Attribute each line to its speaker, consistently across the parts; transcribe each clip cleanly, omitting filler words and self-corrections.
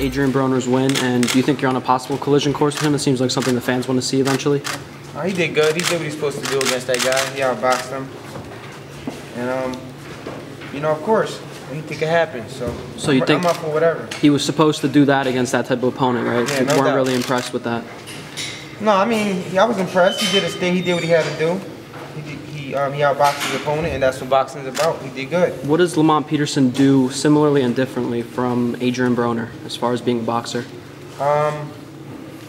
Speaker 1: Adrian Broner's win, and do you think you're on a possible collision course with him? It seems like something the fans want to see eventually.
Speaker 2: He did good. He did what he's supposed to do against that guy. He outboxed him. And, you know, of course, anything can happen. So
Speaker 1: you think
Speaker 2: I'm up for whatever.
Speaker 1: He was supposed to do that against that type of opponent, right?
Speaker 2: Yeah,
Speaker 1: You
Speaker 2: no
Speaker 1: weren't
Speaker 2: doubt.
Speaker 1: really impressed with that.
Speaker 2: No, I mean, I was impressed. He did his thing. He did what he had to do. He outboxed his opponent, and that's what boxing is about. He did good.
Speaker 1: What does Lamont Peterson do similarly and differently from Adrian Broner as far as being a boxer?
Speaker 2: I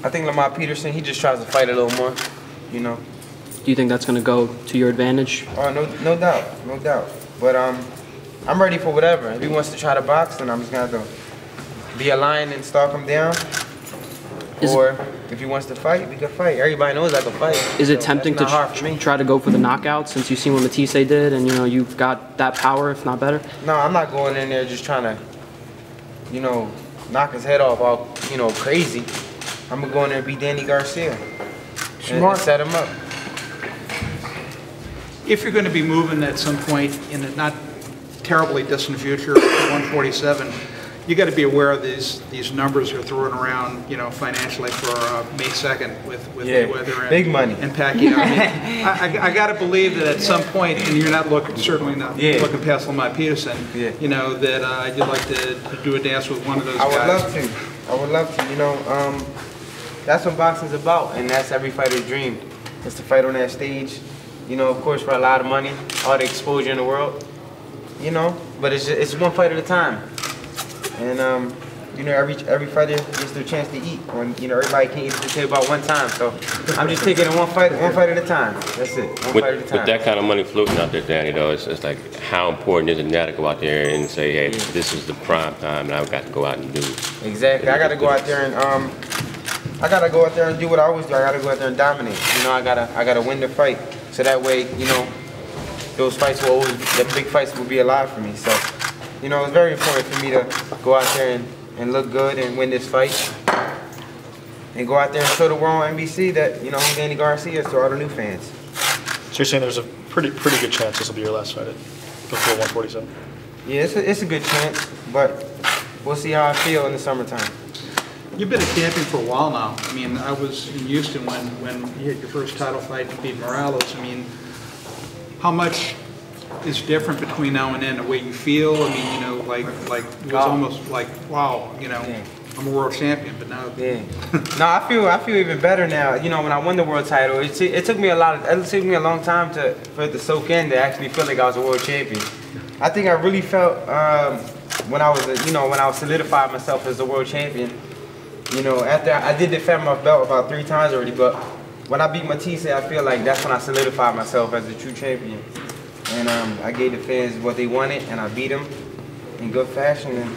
Speaker 2: think Lamont Peterson, he just tries to fight a little more, you know.
Speaker 1: Do you think that's going to go to your advantage?
Speaker 2: Oh, no doubt, no doubt. But I'm ready for whatever. If he wants to try to box, then I'm just going to have to be a lion and stalk him down. Or if he wants to fight, we can fight. Everybody knows I can fight.
Speaker 1: Is it tempting to try to go for the knockout since you've seen what Matisse did and, you know, you've got that power, if not better?
Speaker 2: No, I'm not going in there just trying to, you know, knock his head off all, you know, crazy. I'm going to go in there and beat Danny Garcia and set him up.
Speaker 3: If you're going to be moving at some point in a not terribly distant future, 147, you got to be aware of these numbers are throwing around, you know, financially for May 2nd with Mayweather and
Speaker 2: big money
Speaker 3: and Pacquiao. I got to believe that at some point, and you're not looking, certainly not looking past Lamont Peterson. You know that you'd like to do a dance with one of those guys.
Speaker 2: I would love to. I would love to. You know, that's what boxing's about, and that's every fighter's dream, is to fight on that stage. You know, of course, for a lot of money, all the exposure in the world. You know, but it's one fight at a time. And you know, every fighter gets their chance to eat. When you know, everybody can't eat at the table at one time. So I'm just taking it one fight at a time. That's it. One fight at a time.
Speaker 4: With that kind of money floating out there, Danny, though, it's like how important is it now to go out there and say, hey, this is the prime time, and I've got to go out and do.
Speaker 2: Exactly. I got to go out there and do what I always do. I got to go out there and dominate. You know, I gotta win the fight. So that way, you know, those fights will always, the big fights will be alive for me. So. You know, it's very important for me to go out there and look good and win this fight. And go out there and show the world on NBC that, you know, who Danny Garcia is to all the new fans.
Speaker 5: So you're saying there's a pretty good chance this will be your last fight before 147?
Speaker 2: Yeah, it's a good chance, but we'll see how I feel in the summertime.
Speaker 3: You've been a champion for a while now. I mean, I was in Houston when you had your first title fight and beat Morales. I mean, how much is different between now and then, the way you feel? I mean, you know, like it was almost like, wow, you know, I'm a world champion, but now.
Speaker 2: No, I feel even better now. You know, when I won the world title, it took me a long time for it to soak in to actually feel like I was a world champion. I think I really felt when I was solidified myself as a world champion. You know, after I did defend my belt about 3 times already, but when I beat Matisse, I feel like that's when I solidified myself as a true champion. And I gave the fans what they wanted, and I beat them in good fashion. And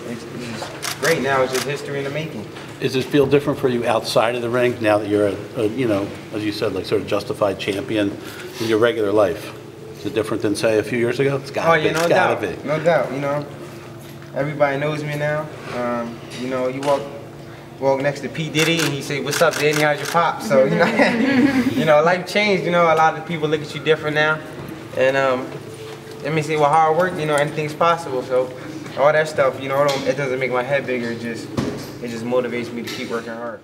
Speaker 2: it's great now. It's just history in the making.
Speaker 6: Does this feel different for you outside of the ring now that you're you know, as you said, like sort of justified champion in your regular life? Is it different than, say, a few years ago? It's gotta be.
Speaker 2: No doubt. No doubt. You know, everybody knows me now. You know, you walk next to P. Diddy and he say, "What's up, Danny? How's your pop?" So you know, you know, life changed. You know, a lot of people look at you different now. And let me say, well, hard work, you know, anything's possible. So all that stuff, you know, it doesn't make my head bigger. It just motivates me to keep working hard.